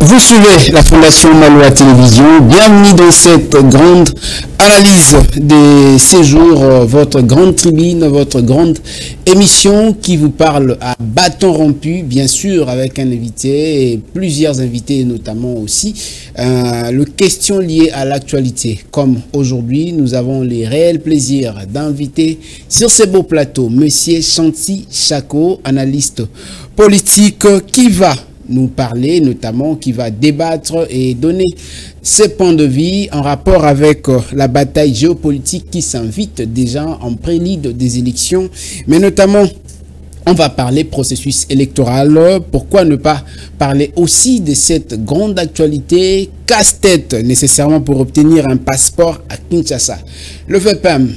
Vous suivez la Fondation Maloa Télévision. Bienvenue dans cette grande analyse des séjours, votre grande tribune, votre grande émission qui vous parle à bâton rompu, bien sûr, avec un invité et plusieurs invités, notamment aussi le question liées à l'actualité. Comme aujourd'hui, nous avons les réels plaisirs d'inviter sur ce beau plateau Monsieur Chanty Chako, analyste politique, qui va nous parler, notamment qui va débattre et donner ses points de vue en rapport avec la bataille géopolitique qui s'invite déjà en prélude des élections, mais notamment on va parler processus électoral. Pourquoi ne pas parler aussi de cette grande actualité casse-tête nécessairement pour obtenir un passeport à Kinshasa. Le VPM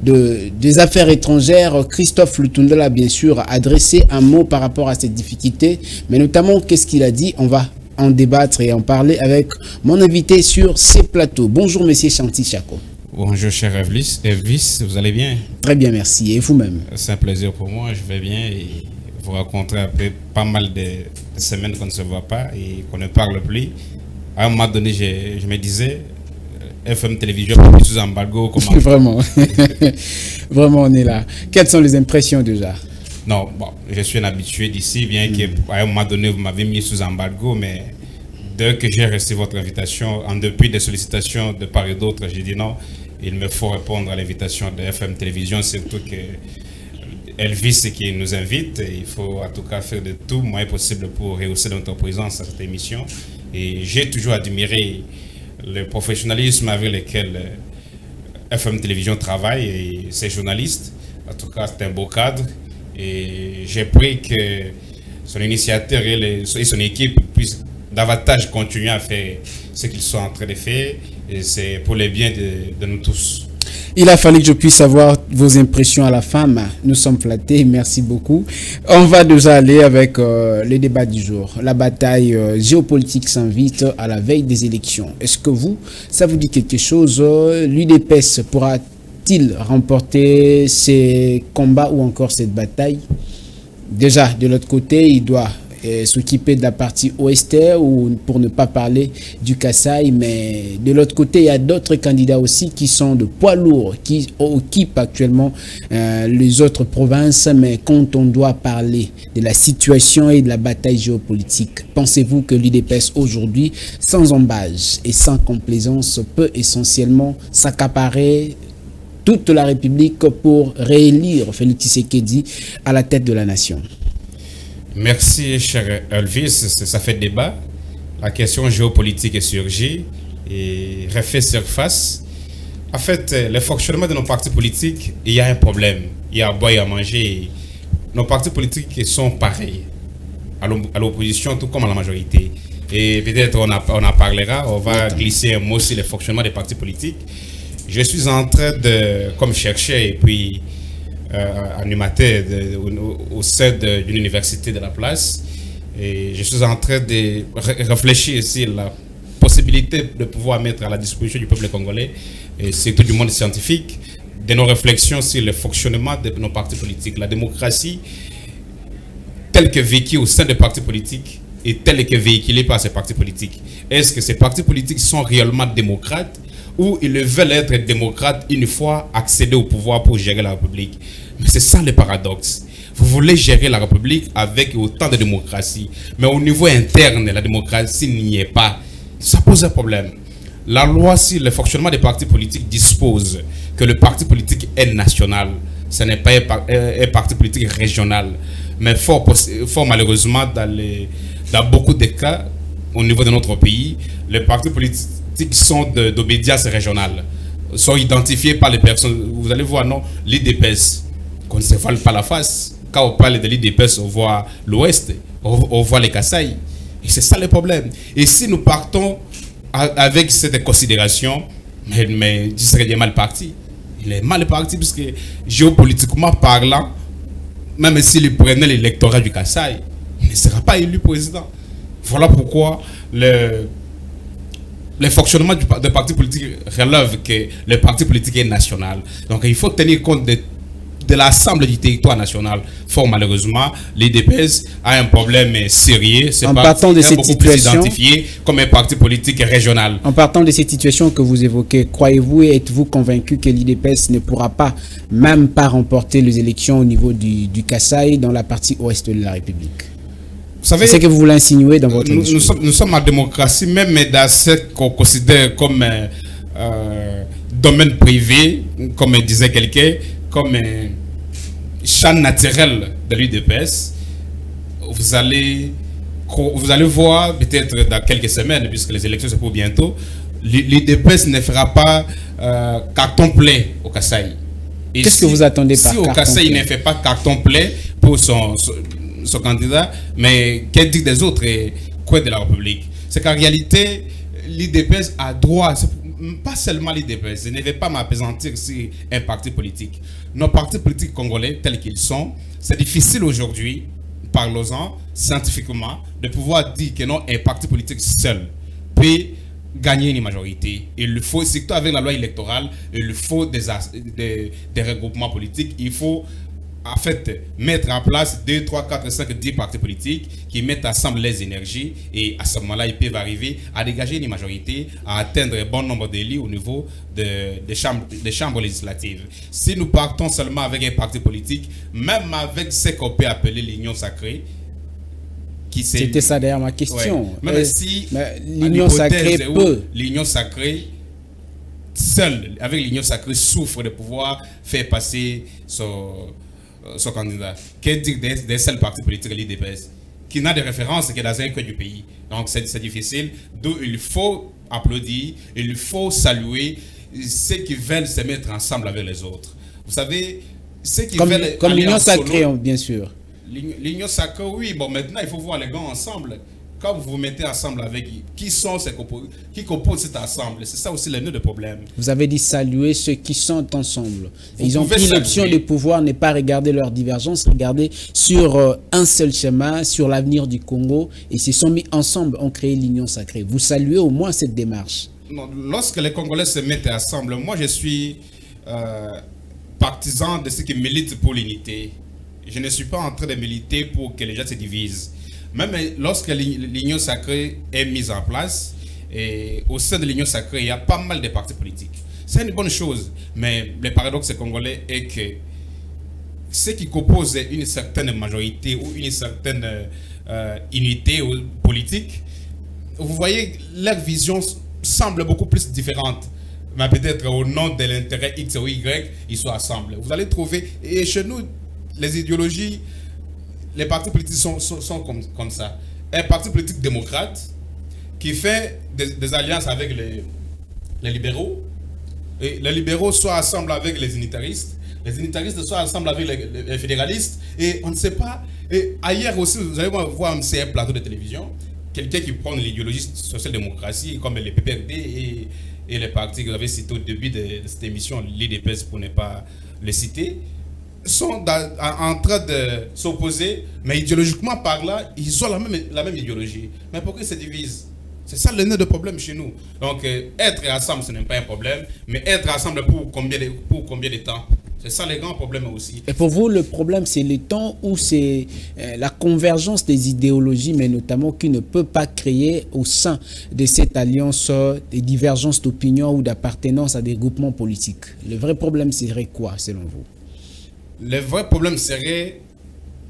des affaires étrangères, Christophe Lutundela, bien sûr, a adressé un mot par rapport à cette difficulté, mais notamment qu'est-ce qu'il a dit. On va en débattre et en parler avec mon invité sur ces plateaux. Bonjour Monsieur Chanty Chako. Bonjour cher Elvis, vous allez bien? Très bien, merci. Et vous-même? C'est un plaisir pour moi, je vais bien et vous raconter après pas mal de semaines qu'on ne se voit pas et qu'on ne parle plus. À un moment donné, je me disais, FM Télévision sous embargo. Comment... Vraiment, vraiment on est là. Quelles sont les impressions déjà? Non, bon, je suis un habitué d'ici, bien qu'à un moment donné vous m'avez mis sous embargo, mais dès que j'ai reçu votre invitation, en dépit des sollicitations de part et d'autre, j'ai dit non, il me faut répondre à l'invitation de FM Télévision, surtout que Elvis qui nous invite, il faut en tout cas faire de tout moyen possible pour rehausser notre présence à cette émission. Et j'ai toujours admiré le professionnalisme avec lequel FM Télévision travaille et ses journalistes. En tout cas, c'est un beau cadre et j'ai pris que son initiateur et son équipe puissent davantage continuer à faire ce qu'ils sont en train de faire et c'est pour le bien de nous tous. Il a fallu que je puisse avoir vos impressions à la fin. Nous sommes flattés, merci beaucoup. On va déjà aller avec le débat du jour. La bataille géopolitique s'invite à la veille des élections. Est-ce que ça vous dit quelque chose? L'UDPS pourra-t-il remporter ces combats ou encore cette bataille? Déjà, de l'autre côté, il doit s'occuper de la partie ouest ou pour ne pas parler du Kasaï, mais de l'autre côté il y a d'autres candidats aussi qui sont de poids lourds qui occupent actuellement les autres provinces. Mais quand on doit parler de la situation et de la bataille géopolitique, pensez-vous que l'UDPS aujourd'hui, sans embâge et sans complaisance, peut essentiellement s'accaparer toute la République pour réélire Félix Tshisekedi à la tête de la nation? Merci, cher Elvis. Ça fait débat. La question géopolitique est surgie et refait surface. En fait, le fonctionnement de nos partis politiques, il y a un problème. Il y a à boire et à manger. Nos partis politiques sont pareils à l'opposition, tout comme à la majorité. Et peut-être on en parlera. On va glisser un mot sur le fonctionnement des partis politiques. Je suis en train de, comme chercheur et puis animateur au sein d'une université de la place, et je suis en train de réfléchir sur la possibilité de pouvoir mettre à la disposition du peuple congolais et surtout du monde scientifique de nos réflexions sur le fonctionnement de nos partis politiques, la démocratie telle que vécue au sein des partis politiques et telle que véhiculée par ces partis politiques. Est-ce que ces partis politiques sont réellement démocrates ou ils veulent être démocrates une fois accédés au pouvoir pour gérer la République? Mais c'est ça le paradoxe. Vous voulez gérer la République avec autant de démocratie, mais au niveau interne, la démocratie n'y est pas. Ça pose un problème. La loi sur le fonctionnement des partis politiques dispose que le parti politique est national. Ce n'est pas un parti politique régional. Mais fort malheureusement, dans beaucoup de cas, au niveau de notre pays, les partis politiques sont d'obédience régionale, sont identifiés par les personnes. Vous allez voir, non, l'IDPS, qu'on ne se voile pas la face. Quand on parle de l'IDPS, on voit l'Ouest, on voit les Kasaï. Et c'est ça le problème. Et si nous partons avec cette considération, mais il serait mal parti. Il est mal parti puisque géopolitiquement parlant, même s'il prenait l'électorat du Kasaï, il ne sera pas élu président. Voilà pourquoi le fonctionnement des partis politiques relève que le parti politique est national. Donc il faut tenir compte de de l'ensemble du territoire national. Fort malheureusement, l'IDPS a un problème sérieux. En partant de cette situation, identifié comme un parti politique régional. En partant de cette situation que vous évoquez, croyez-vous et êtes-vous convaincu que l'IDPS ne pourra pas, même pas remporter les élections au niveau du Kasaï dans la partie ouest de la République? Vous savez, c'est ce que vous voulez insinuer dans votre discours. Nous sommes en démocratie, même dans ce qu'on considère comme domaine privé, comme disait quelqu'un, comme champ naturel de l'UDPS. Vous allez voir, peut-être dans quelques semaines, puisque les élections c'est pour bientôt, l'UDPS ne fera pas carton plein au Kasaï. Qu'est-ce que vous attendez par carton plein? Si au Kasaï ne fait pas carton plein pour son candidat, mais qu'est-ce dit des autres et quoi de la République? C'est qu'en réalité, l'IDPS a droit, pas seulement l'IDPS, je ne vais pas m'appesantir sur un parti politique. Nos partis politiques congolais tels qu'ils sont, c'est difficile aujourd'hui, parlons-en scientifiquement, de pouvoir dire que non, un parti politique seul peut gagner une majorité. Il faut, surtout avec la loi électorale, il faut des regroupements politiques, il faut en fait mettre en place 2, 3, 4, 5, 10 partis politiques qui mettent ensemble les énergies et à ce moment-là, ils peuvent arriver à dégager une majorité, à atteindre un bon nombre d'élus au niveau des chambres législatives. Si nous partons seulement avec un parti politique, même avec ce qu'on peut appeler l'union sacrée, c'était ça d'ailleurs ma question. Ouais. Même si l'union sacrée peut. L'union sacrée, seule, avec l'union sacrée, souffre de pouvoir faire passer son candidat. Qu'est-ce dire des seuls partis politiques de l'IDPS qui n'a de référence que dans un coin du pays. Donc c'est difficile. D'où il faut applaudir, il faut saluer ceux qui veulent se mettre ensemble avec les autres. Vous savez, ceux qui veulent comme l'union sacrée, bien sûr. L'union sacrée, oui. Bon, maintenant, il faut voir les gars ensemble. Quand vous vous mettez ensemble avec qui sont qui composent cet ensemble, c'est ça aussi le nœud de problème. Vous avez dit saluer ceux qui sont ensemble. Ils ont pris l'option de pouvoir ne pas regarder leurs divergences, regarder sur un seul schéma, sur l'avenir du Congo, et se sont mis ensemble, ont créé l'union sacrée. Vous saluez au moins cette démarche? Non, lorsque les Congolais se mettent ensemble, moi je suis partisan de ceux qui militent pour l'unité. Je ne suis pas en train de militer pour que les gens se divisent. Même lorsque l'union sacrée est mise en place, et au sein de l'union sacrée, il y a pas mal de partis politiques. C'est une bonne chose, mais le paradoxe congolais est que ceux qui composent une certaine majorité ou une certaine unité politique, vous voyez, leur vision semble beaucoup plus différente. Mais peut-être au nom de l'intérêt X ou Y, ils sont ensemble. Vous allez trouver, et chez nous, les idéologies, les partis politiques sont comme ça. Un parti politique démocrate qui fait des alliances avec les libéraux, et les libéraux sont ensemble avec les unitaristes sont ensemble avec les fédéralistes, et on ne sait pas. Et ailleurs aussi, vous allez voir c'est un plateau de télévision, quelqu'un qui prend l'idéologie social-démocratie, comme les PPRD et les partis que vous avez cités au début de cette émission, l'IDPS pour ne pas les citer, sont en train de s'opposer, mais idéologiquement par là, ils ont la même idéologie. Mais pourquoi ils se divisent? C'est ça le nœud de problème chez nous. Donc, être ensemble, ce n'est pas un problème, mais être ensemble pour combien de temps? C'est ça le grand problème aussi. Et pour vous, le problème, c'est le temps où c'est la convergence des idéologies, mais notamment qui ne peut pas créer au sein de cette alliance des divergences d'opinion ou d'appartenance à des groupements politiques. Le vrai problème serait quoi, selon vous? Le vrai problème serait,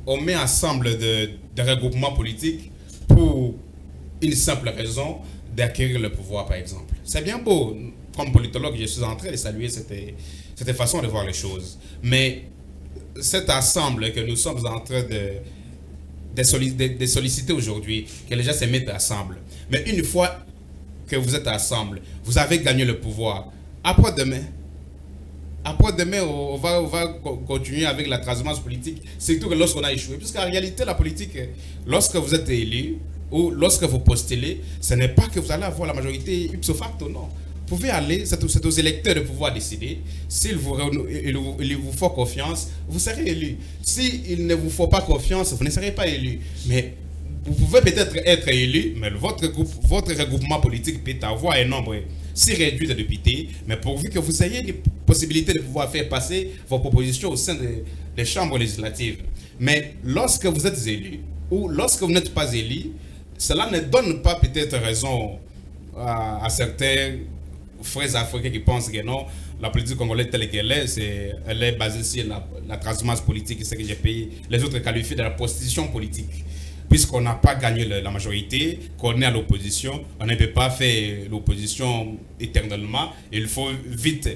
on met ensemble des regroupements politiques pour une simple raison d'acquérir le pouvoir, par exemple. C'est bien beau, comme politologue, je suis en train de saluer cette façon de voir les choses. Mais cet ensemble que nous sommes en train de solliciter aujourd'hui, que les gens se mettent ensemble. Mais une fois que vous êtes ensemble, vous avez gagné le pouvoir. Après-demain, on va continuer avec la transhumance politique, surtout que lorsqu'on a échoué. Puisqu'en réalité, la politique, lorsque vous êtes élu ou lorsque vous postulez, ce n'est pas que vous allez avoir la majorité ipso facto, non. Vous pouvez aller, c'est aux électeurs de pouvoir décider. S'il vous faut confiance, vous serez élu. S'il ne vous faut pas confiance, vous ne serez pas élu. Mais vous pouvez peut-être être élu, mais votre regroupement politique peut avoir un nombre si réduit de députés, mais pourvu que vous ayez possibilité de pouvoir faire passer vos propositions au sein des chambres législatives. Mais lorsque vous êtes élu ou lorsque vous n'êtes pas élu, cela ne donne pas peut-être raison à certains frères africains qui pensent que non, la politique congolaise telle qu'elle est, elle est basée sur la transhumance politique, ce que j'ai payé. Les autres qualifient de la prostitution politique. Puisqu'on n'a pas gagné la majorité, qu'on est à l'opposition, on ne peut pas faire l'opposition éternellement. Il faut vite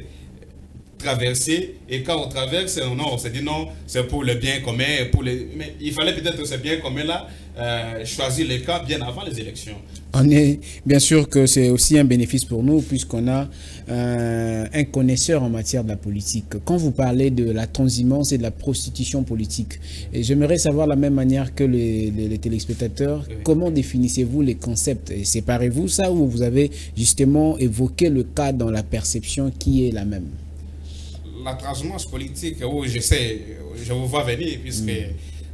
traverser, et quand on traverse, on se dit non, c'est pour le bien commun, mais il fallait peut-être ce bien commun là choisir les cas bien avant les élections. On est bien sûr que c'est aussi un bénéfice pour nous puisqu'on a un connaisseur en matière de la politique. Quand vous parlez de la transhumance et de la prostitution politique, et j'aimerais savoir de la même manière que les téléspectateurs, oui. Comment définissez-vous les concepts? Séparez-vous ça ou vous avez justement évoqué le cas dans la perception qui est la même? La transhumance politique, oui, je sais, je vous vois venir puisque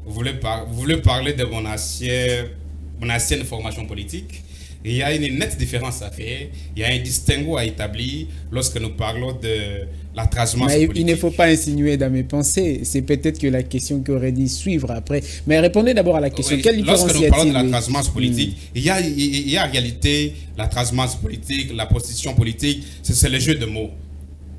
vous voulez parler de mon ancienne formation politique. Il y a une nette différence à faire, il y a un distinguo à établir lorsque nous parlons de la transhumance politique. Il ne faut pas insinuer dans mes pensées, c'est peut-être que la question qui aurait dû suivre après. Mais répondez d'abord à la question, quelle différence y a-t-il? Lorsque nous parlons de la transhumance politique, il y a en réalité la transhumance politique, la prostitution politique, c'est le jeu de mots.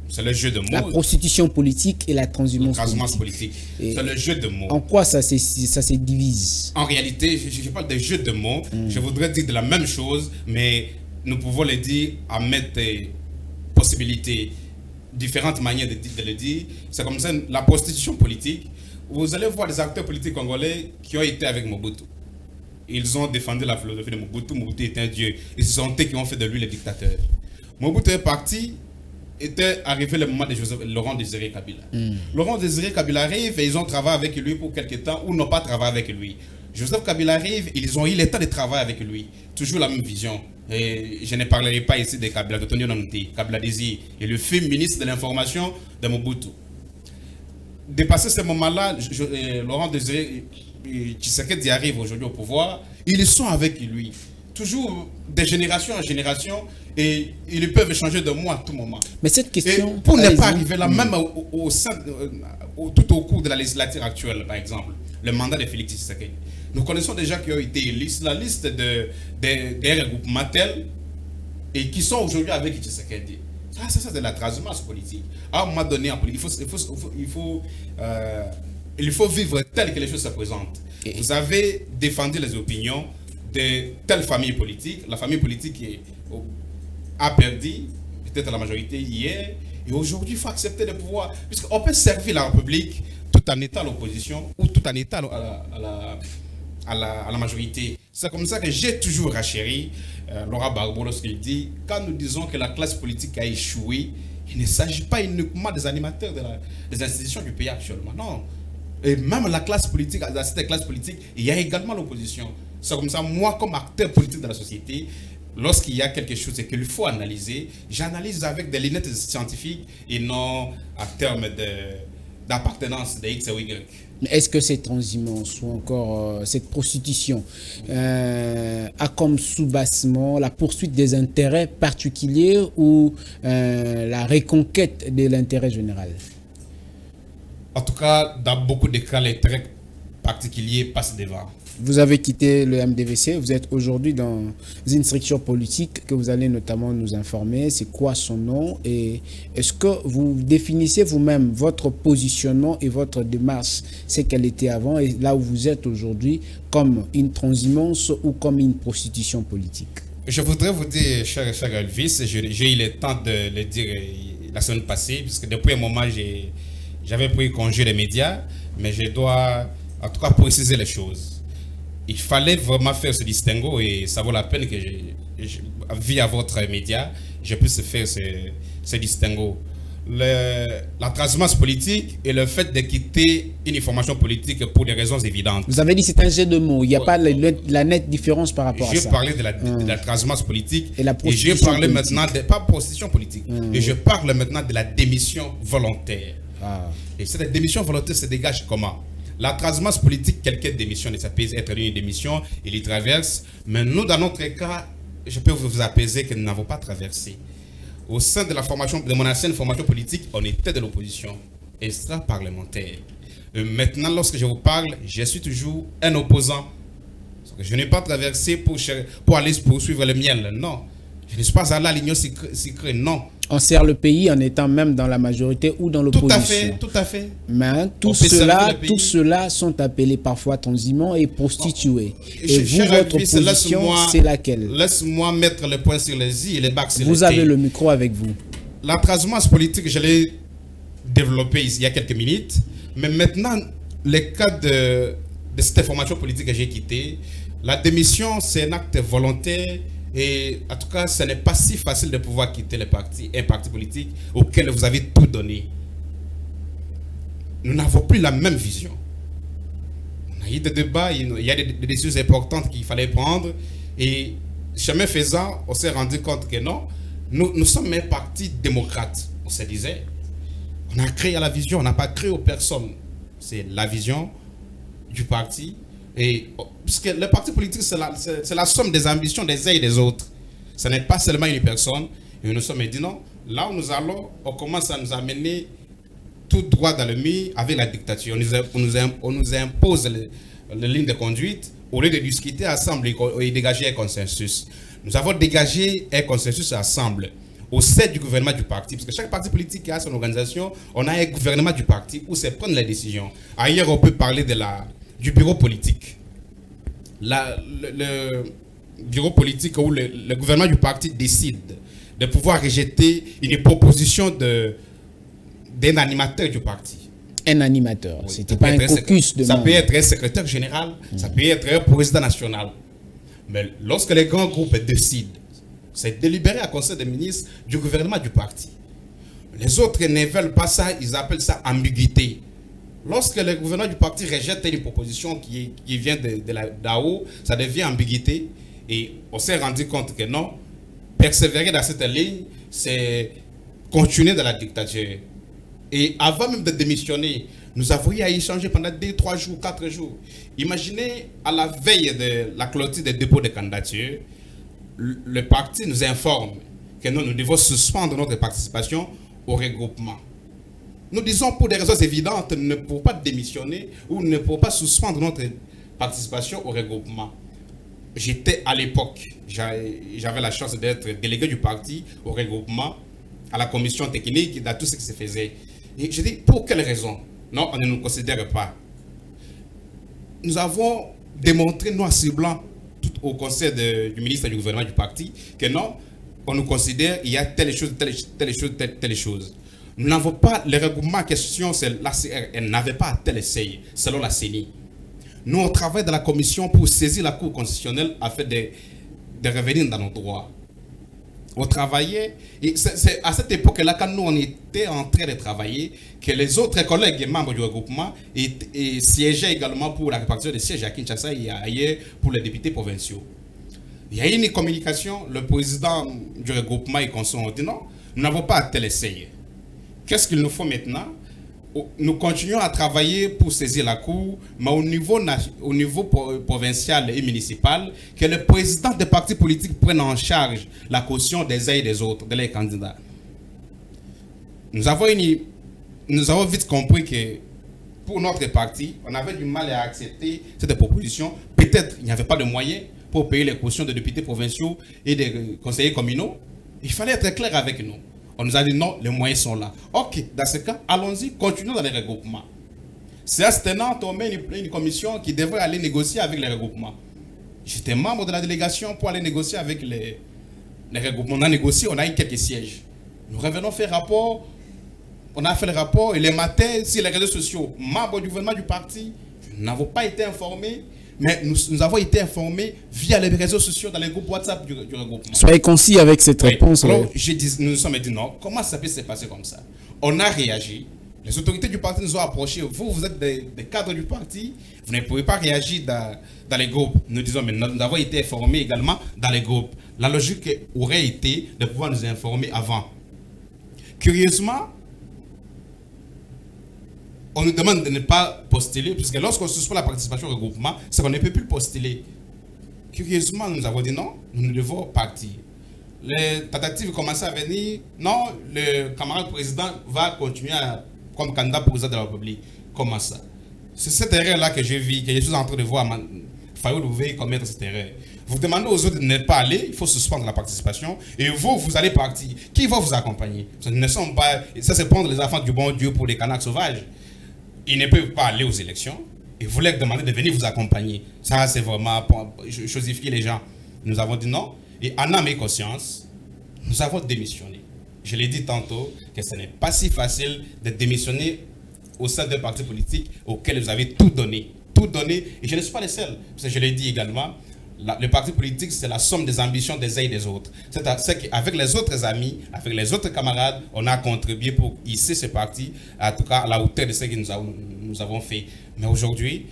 C'est le jeu de mots. La prostitution politique et la transhumance politique. C'est le jeu de mots. En quoi ça se divise? En réalité, je parle de jeu de mots. Je voudrais dire de la même chose, mais nous pouvons le dire à mettre possibilités, différentes manières de le dire. C'est comme ça, la prostitution politique. Vous allez voir des acteurs politiques congolais qui ont été avec Mobutu. Ils ont défendu la philosophie de Mobutu. Mobutu était un dieu. Ils se sont eux qui ont fait de lui le dictateur. Mobutu est parti. Était arrivé le moment de Laurent Désiré Kabila. Laurent Désiré Kabila arrive et ils ont travaillé avec lui pour quelques temps ou n'ont pas travaillé avec lui. Joseph Kabila arrive, ils ont eu le temps de travailler avec lui. Toujours la même vision. Et je ne parlerai pas ici de Kabila, de Tony Onanuti. Kabila Désiré et le fut ministre de l'information de Mobutu. Dépassé ce moment-là, Laurent Désiré Tshisekedi arrive aujourd'hui au pouvoir. Ils sont avec lui. Toujours de génération en génération et ils peuvent changer de moi à tout moment. Mais cette question... Et pour ne pas arriver là, même tout au cours de la législature actuelle, par exemple, le mandat de Félix Tshisekedi, nous connaissons déjà qui ont été la liste des regroupements tels et qui sont aujourd'hui avec Tshisekedi. Ça c'est de la transhumance politique. À un moment donné, il faut vivre tel que les choses se présentent. Vous avez défendu les opinions de telle famille politique. La famille politique a perdu, peut-être la majorité hier, et aujourd'hui il faut accepter le pouvoir. Puisqu'on peut servir la République tout en étant à l'opposition ou tout en étant à la majorité. C'est comme ça que j'ai toujours rachéri Laurent Gbagbo lorsqu'il dit, quand nous disons que la classe politique a échoué, il ne s'agit pas uniquement des animateurs des institutions du pays actuellement, non. Et même la classe politique, dans cette classe politique, il y a également l'opposition. C'est comme ça, moi comme acteur politique de la société, lorsqu'il y a quelque chose qu'il faut analyser, j'analyse avec des lunettes scientifiques et non à terme d'appartenance de X ou Y. Est-ce que cette transhumance ou encore cette prostitution a comme sous-bassement la poursuite des intérêts particuliers ou la reconquête de l'intérêt général? En tout cas, dans beaucoup de cas, l'intérêt particulier passe devant. Vous avez quitté le MDVC, vous êtes aujourd'hui dans une structure politique que vous allez notamment nous informer. C'est quoi son nom et est-ce que vous définissez vous-même votre positionnement et votre démarche, c'est qu'elle était avant et là où vous êtes aujourd'hui, comme une transhumance ou comme une prostitution politique? Je voudrais vous dire, cher Elvis, j'ai eu le temps de le dire la semaine passée, puisque depuis un moment, j'avais pris congé des médias, mais je dois en tout cas préciser les choses. Il fallait vraiment faire ce distinguo et ça vaut la peine que via votre média, je puisse faire ce distinguo. La transhumance politique et le fait de quitter une information politique pour des raisons évidentes. Vous avez dit c'est un jeu de mots, il n'y a pas la nette différence par rapport à ça. J'ai parlé de la transhumance politique et la prostitution et j'ai parlé maintenant de, pas prostitution politique, et je parle maintenant de la démission volontaire. Et cette démission volontaire se dégage comment? La transhumance politique, quelqu'un démissionne, ça peut être une démission, il y traverse. Mais nous, dans notre cas, je peux vous apaiser que nous n'avons pas traversé. au sein de mon ancienne formation politique, on était de l'opposition, extra-parlementaire. Maintenant, lorsque je vous parle, je suis toujours un opposant. Je n'ai pas traversé pour aller poursuivre le miel, non. Je ne suis pas allé à l'union secrète, non. On sert le pays en étant même dans la majorité ou dans l'opposition. Tout à fait. Mais tous ceux-là sont appelés parfois transhumants et prostitués. Et vous, votre position, c'est laquelle? Laisse-moi mettre le point sur les i et les bacs sur les t. Vous avez le micro avec vous. La transhumance politique, je l'ai développée il y a quelques minutes. Mais maintenant, le cas de cette formation politique que j'ai quittée, la démission, c'est un acte volontaire. Et en tout cas, ce n'est pas si facile de pouvoir quitter un parti politique auquel vous avez tout donné. Nous n'avons plus la même vision. On a eu des débats, il y a des décisions importantes qu'il fallait prendre. Et chemin faisant, on s'est rendu compte que non, nous sommes un parti démocrate. On se disait, on a créé la vision, on n'a pas créé aux personnes. C'est la vision du parti. Et puisque le parti politique, c'est la somme des ambitions des uns et des autres. Ce n'est pas seulement une personne. Et nous nous sommes dit non, là où nous allons, on commence à nous amener tout droit dans le mur avec la dictature. On nous impose les lignes de conduite au lieu de discuter ensemble et dégager un consensus. Nous avons dégagé un consensus ensemble au sein du gouvernement du parti. Parce que chaque parti politique a son organisation, on a un gouvernement du parti où c'est prendre les décisions. Ailleurs, on peut parler du bureau politique. Le bureau politique où le gouvernement du parti décide de pouvoir rejeter une proposition d'un animateur du parti. Un animateur, oui, c'était pas un caucus de ça membres. peut être un secrétaire général, ça peut être un président national. Mais lorsque les grands groupes décident, c'est délibéré à conseil des ministres du gouvernement du parti. Les autres ne veulent pas ça, ils appellent ça ambiguïté. Lorsque le gouvernement du parti rejette une proposition qui vient d'en-haut, ça devient ambiguïté. Et on s'est rendu compte que non, persévérer dans cette ligne, c'est continuer dans la dictature. Et avant même de démissionner, nous avons eu à échanger pendant 2, 3 jours, 4 jours. Imaginez, à la veille de la clôture des dépôts de candidature, le parti nous informe que nous devons suspendre notre participation au regroupement. Nous disons pour des raisons évidentes, nous ne pouvons pas démissionner ou nous ne pouvons pas suspendre notre participation au regroupement. J'étais à l'époque, j'avais la chance d'être délégué du parti au regroupement, à la commission technique, dans tout ce qui se faisait. Et je dis, pour quelle raison? Non, on ne nous considère pas. Nous avons démontré noir sur blanc tout au conseil du ministre du gouvernement du parti que non, on nous considère, il y a telle chose, telle chose. Nous n'avons pas le regroupement en question, elle n'avait pas à tel essai, selon la CENI. Nous, on travaille dans la commission pour saisir la Cour constitutionnelle afin de revenir dans nos droits. On travaillait, et c'est à cette époque-là, quand nous on était en train de travailler, que les autres collègues membres du regroupement et siégeaient également pour la répartition des sièges à Kinshasa et ailleurs pour les députés provinciaux. Il y a eu une communication, le président du regroupement et consorts ont dit non, nous n'avons pas à tel essai. Qu'est-ce qu'il nous faut maintenant? Nous continuons à travailler pour saisir la Cour, mais au niveau provincial et municipal, que le président des partis politiques prenne en charge la caution des uns et des autres, de leurs candidats. Nous avons vite compris que pour notre parti, on avait du mal à accepter cette proposition. Peut-être qu'il n'y avait pas de moyens pour payer les cautions des députés provinciaux et des conseillers communaux. Il fallait être clair avec nous. On nous a dit non, les moyens sont là. Ok, dans ce cas, allons-y, continuons dans les regroupements. C'est à ce tenant, on met une commission qui devrait aller négocier avec les regroupements. J'étais membre de la délégation pour aller négocier avec les regroupements. On a négocié, on a eu quelques sièges. Nous revenons faire rapport. On a fait le rapport et les matins, sur les réseaux sociaux, membres du gouvernement du parti, nous n'avons pas été informés. Mais nous avons été informés via les réseaux sociaux dans les groupes WhatsApp du regroupement. Soyez concis avec cette réponse. Alors, nous nous sommes dit non, comment ça peut se passer comme ça? On a réagi. Les autorités du parti nous ont approchés. Vous êtes des cadres du parti, vous ne pouvez pas réagir dans les groupes. Nous disons, mais nous avons été informés également dans les groupes. La logique aurait été de pouvoir nous informer avant. Curieusement, on nous demande de ne pas postuler, puisque lorsqu'on suspend la participation au regroupement, c'est qu'on ne peut plus postuler. Curieusement, nous avons dit non, nous devons partir. les tentatives commençaient à venir. Non, le camarade président va continuer comme candidat président de la République. Comment ça? C'est cette erreur-là que je vis, que je suis en train de voir. Fayoul, vous pouvez commettre cette erreur. Vous demandez aux autres de ne pas aller, il faut suspendre la participation. Et vous allez partir. Qui va vous accompagner? Ce ne sont pas, ça, c'est prendre les enfants du bon Dieu pour des canards sauvages. Ils ne peuvent pas aller aux élections. Et vous leur demandez de venir vous accompagner. Ça, c'est vraiment pour chosifier les gens. Nous avons dit non. Et en âme et conscience, nous avons démissionné. Je l'ai dit tantôt que ce n'est pas si facile de démissionner au sein d'un parti politique auquel vous avez tout donné. Tout donné. Et je ne suis pas le seul. Parce que je l'ai dit également, le parti politique, c'est la somme des ambitions des uns et des autres. C'est qu'avec les autres amis, avec les autres camarades, on a contribué pour hisser ce parti, en tout cas à la hauteur de ce que nous avons fait. Mais aujourd'hui,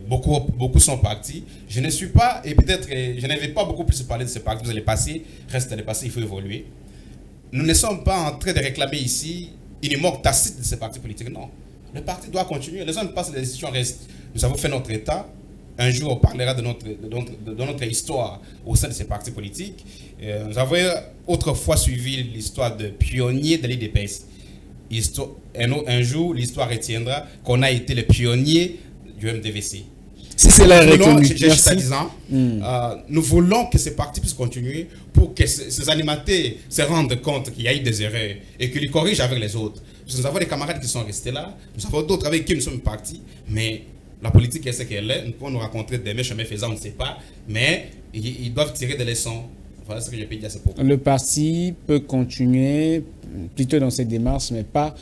beaucoup sont partis. Je ne suis pas, et peut-être, je n'avais pas beaucoup plus parlé de ce parti. Vous allez passer, reste le passé, il faut évoluer. Nous ne sommes pas en train de réclamer ici une mort tacite de ce parti politique. Non. Le parti doit continuer. Les hommes passent, les décisions restent. Nous avons fait notre état. Un jour, on parlera de notre histoire au sein de ces partis politiques. Nous avons autrefois suivi l'histoire de pionniers de l'IDPS. Un jour, l'histoire retiendra qu'on a été les pionniers du MDVC. Si c'est la reconnu. Nous voulons que ces partis puissent continuer pour que ces animateurs se rendent compte qu'il y a eu des erreurs et qu'ils les corrigent avec les autres. Nous avons des camarades qui sont restés là, nous avons d'autres avec qui nous sommes partis, mais la politique est ce qu'elle est. Nous pouvons nous rencontrer demain, chemin faisant, on ne sait pas, mais ils doivent tirer des leçons. Voilà ce que je peux dire à ce propos. Le parti peut continuer plutôt dans cette démarche, mais pas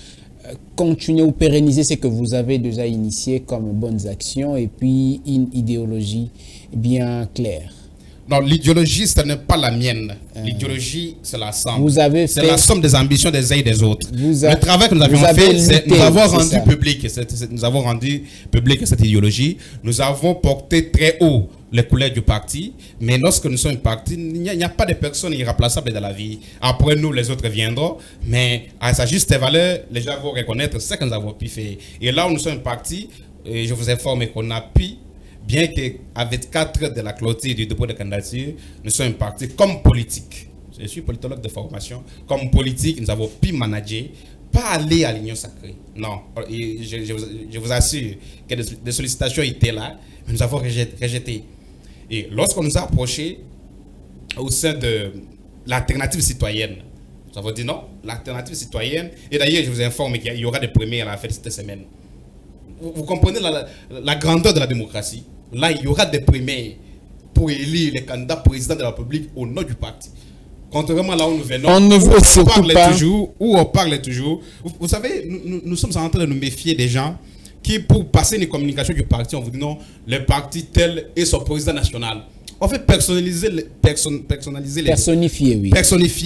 continuer ou pérenniser ce que vous avez déjà initié comme bonnes actions et puis une idéologie bien claire. Non, l'idéologie, ce n'est pas la mienne. L'idéologie, c'est la somme. C'est la somme des ambitions des uns et des autres. Le travail que nous avions fait, nous avons rendu public cette idéologie. Nous avons porté très haut les couleurs du parti. Mais lorsque nous sommes partis, il n'y a pas de personne irremplaçable dans la vie. Après nous, les autres viendront. Mais à sa juste valeur, les gens vont reconnaître ce que nous avons pu faire. Et là où nous sommes partis, je vous informe qu'on a pu, bien qu'avec 4 heures de la clôture du dépôt de candidature, nous sommes partis comme politique. Je suis politologue de formation. Comme politique, nous avons pu manager, pas aller à l'Union sacrée. Non, je vous assure que des sollicitations étaient là, mais nous avons rejeté. Et lorsqu'on nous a approchés au sein de l'alternative citoyenne, nous avons dit non, l'alternative citoyenne, et d'ailleurs je vous informe qu'il y aura des premiers à la fin de cette semaine. Vous comprenez la grandeur de la démocratie. Là, il y aura des primaires pour élire les candidats présidents de la République au nom du parti. Contrairement à là où nous venons, on parle toujours. Vous savez, nous sommes en train de nous méfier des gens qui, pour passer une communication du parti, on vous dit non, le parti tel est son président national. On fait personnifier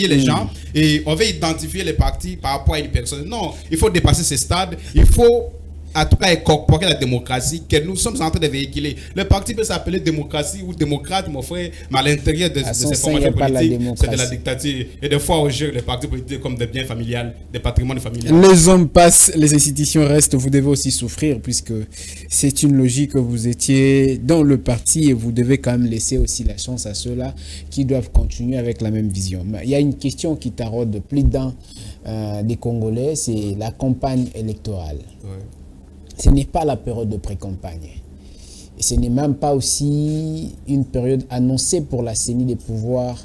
les gens et on veut identifier les partis par rapport à une personne. Non, il faut dépasser ces stades. Il faut en tout cas incorporer la démocratie que nous sommes en train de véhiculer. Le parti peut s'appeler démocratie ou démocrate, mon frère, mais à l'intérieur de ces formations politiques, c'est de la dictature. Et des fois, on gère les partis politiques comme des biens familiales, des patrimoines familiales. Les hommes passent, les institutions restent, vous devez aussi souffrir puisque c'est une logique que vous étiez dans le parti et vous devez quand même laisser aussi la chance à ceux-là qui doivent continuer avec la même vision. Mais il y a une question qui taraude plus d'un des Congolais, c'est la campagne électorale. Ouais. Ce n'est pas la période de pré-campagne. Et ce n'est même pas aussi une période annoncée pour la CENI de pouvoir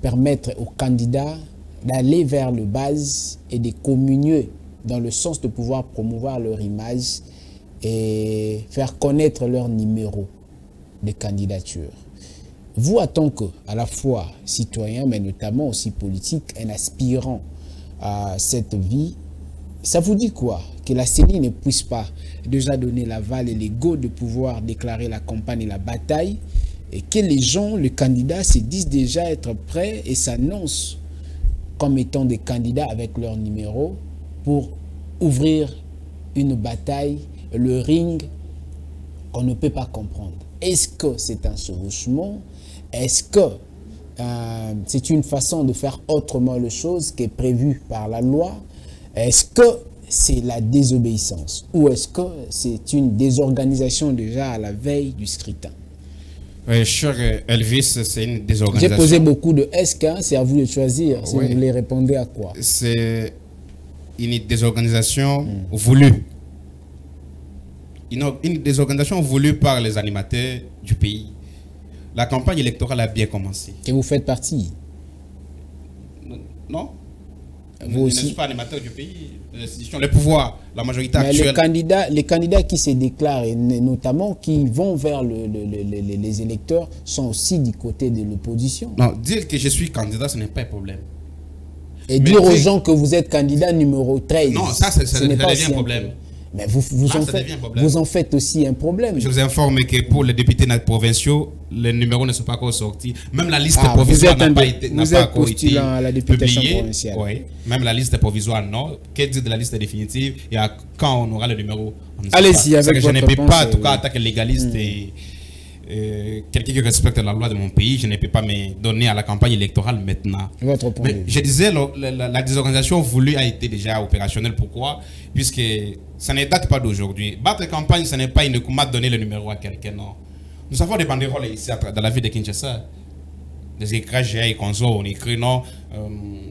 permettre aux candidats d'aller vers le base et de communier dans le sens de pouvoir promouvoir leur image et faire connaître leur numéro de candidature. Vous, en tant que, à la fois citoyen, mais notamment aussi politique, un aspirant à cette vie, ça vous dit quoi? Que la CENI ne puisse pas déjà donner l'aval et l'ego de pouvoir déclarer la campagne et la bataille et que les gens, les candidats se disent déjà être prêts et s'annoncent comme étant des candidats avec leur numéro pour ouvrir une bataille, le ring qu'on ne peut pas comprendre. Est-ce que c'est un chevauchement? Est-ce que c'est une façon de faire autrement les choses qui est prévue par la loi? Est-ce que c'est la désobéissance ou est-ce que c'est une désorganisation déjà à la veille du scrutin? Cher Elvis, c'est une désorganisation. J'ai posé beaucoup de SK, c'est à vous de choisir. Si vous voulez répondre à quoi? C'est une désorganisation voulue. Une désorganisation voulue par les animateurs du pays. La campagne électorale a bien commencé. Et vous faites partie? Non. Vous aussi? Je ne suis pas animateur du pays. Les institutions, les pouvoirs, la majorité mais actuelle. les candidats qui se déclarent, et notamment qui vont vers les électeurs, sont aussi du côté de l'opposition. Non, dire que je suis candidat, ce n'est pas un problème. Et mais dire aux gens que vous êtes candidat numéro 13, non, ça devient un problème. Mais vous en faites aussi un problème. Je vous informe que pour les députés provinciaux, les numéros ne sont pas encore sortis. Même la liste provisoire n'a pas encore été à la députation publiée. Provinciale. Oui. Même la liste provisoire, non. Qu'est-ce dire de la liste définitive et quand on aura le numéro? Allez-y, avec votre je ne peux pas, en tout cas, oui. attaquer légaliste et quelqu'un qui respecte la loi de mon pays. Je ne peux pas me donner à la campagne électorale maintenant. Votre point. Mais je disais, la désorganisation voulue a été déjà opérationnelle. Pourquoi? Puisque ça ne date pas d'aujourd'hui. Battre campagne, ce n'est pas une commande donner le numéro à quelqu'un, non. Nous avons des banderoles ici dans la ville de Kinshasa. Des écrits GA et Conso, on écrit non,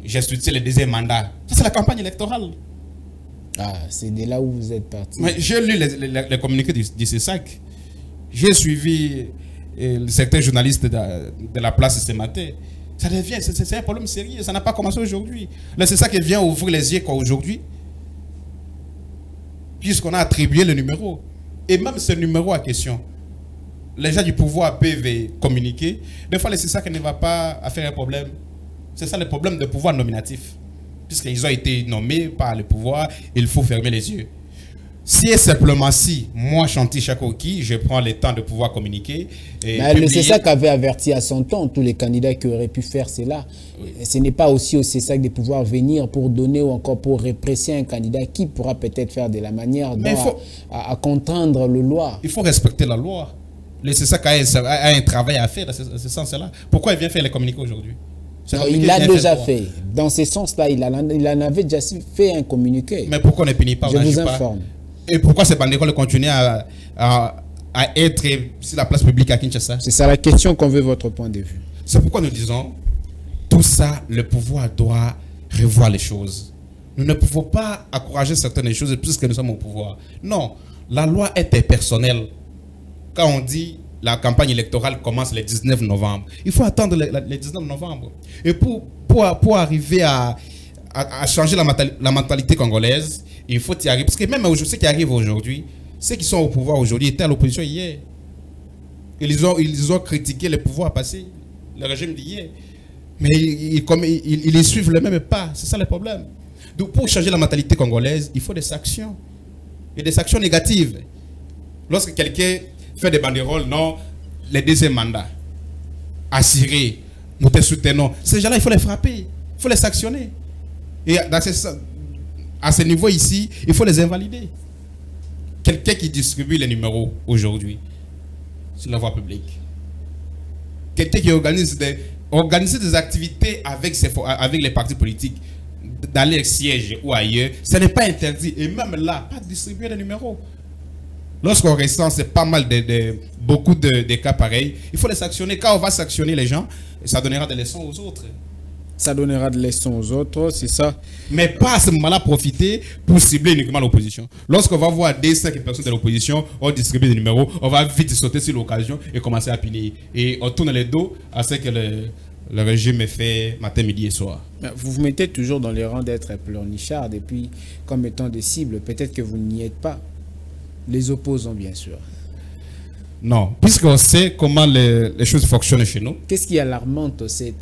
j'ai soutenu le deuxième mandat. Ça, c'est la campagne électorale. Ah, c'est de là où vous êtes parti. J'ai lu les communiqués du CESAC. J'ai suivi certains journalistes de la place ce matin. Ça devient, c'est un problème sérieux. Ça n'a pas commencé aujourd'hui. Là, c'est ça qui vient ouvrir les yeux aujourd'hui. Puisqu'on a attribué le numéro. Et même ce numéro à question, les gens du pouvoir peuvent communiquer. Des fois, c'est ça qui ne va pas faire un problème. C'est ça le problème de pouvoir nominatif. Puisqu'ils ont été nommés par le pouvoir, il faut fermer les yeux. Si et simplement si, moi, Chanty Chakoki, je prends le temps de pouvoir communiquer. Mais c'est ça qu'avait averti à son temps tous les candidats qui auraient pu faire cela. Oui. Ce n'est pas aussi au CESAC de pouvoir venir pour donner ou encore pour répresser un candidat qui pourra peut-être faire de la manière à contraindre la loi. Il faut respecter la loi. Le CESAC a un travail à faire dans ce sens-là. Pourquoi il vient faire les communiqués aujourd'hui? Il l'a déjà fait. Dans ce sens-là, il en avait déjà fait un communiqué. Mais pourquoi on ne punit pas? Je vous informe. Et pourquoi ces banderoles continuent à être sur la place publique à Kinshasa? C'est ça la question qu'on veut votre point de vue. C'est pourquoi nous disons, tout ça, le pouvoir doit revoir les choses. Nous ne pouvons pas encourager certaines choses puisque nous sommes au pouvoir. Non, la loi est personnelle. Quand on dit la campagne électorale commence le 19 novembre, il faut attendre le 19 novembre. Et pour arriver à changer la mentalité congolaise, il faut y arriver. Parce que même ceux qui arrivent aujourd'hui, ceux qui sont au pouvoir aujourd'hui étaient à l'opposition hier. Ils ont critiqué le pouvoir passé, le régime d'hier. Mais ils suivent le même pas. C'est ça le problème. Donc pour changer la mentalité congolaise, il faut des actions. Et des actions négatives. Lorsque quelqu'un fait des banderoles, non, les deuxièmes mandats, assurés, nous te soutenons. Ces gens-là, il faut les frapper. Il faut les sanctionner. Et à ce niveau ici, il faut les invalider. Quelqu'un qui distribue les numéros aujourd'hui sur la voie publique. Quelqu'un qui organise des activités avec les partis politiques, d'aller siège ou ailleurs, ce n'est pas interdit. Et même là, pas distribuer les numéros. Lorsqu'on recense pas mal beaucoup de cas pareils, il faut les sanctionner. Quand on va sanctionner les gens, ça donnera des leçons aux autres. Ça donnera des leçons aux autres, c'est ça. Mais pas à ce moment-là profiter pour cibler uniquement l'opposition. Lorsqu'on va voir 5 personnes de l'opposition, on distribue des numéros, on va vite sauter sur l'occasion et commencer à punir. Et on tourne les dos à ce que le régime fait matin, midi et soir. Vous vous mettez toujours dans les rangs d'être pleurnichard et puis comme étant des cibles. Peut-être que vous n'y êtes pas. Les opposants, bien sûr. Non, puisqu'on sait comment les choses fonctionnent chez nous. Qu'est-ce qui est alarmant, ces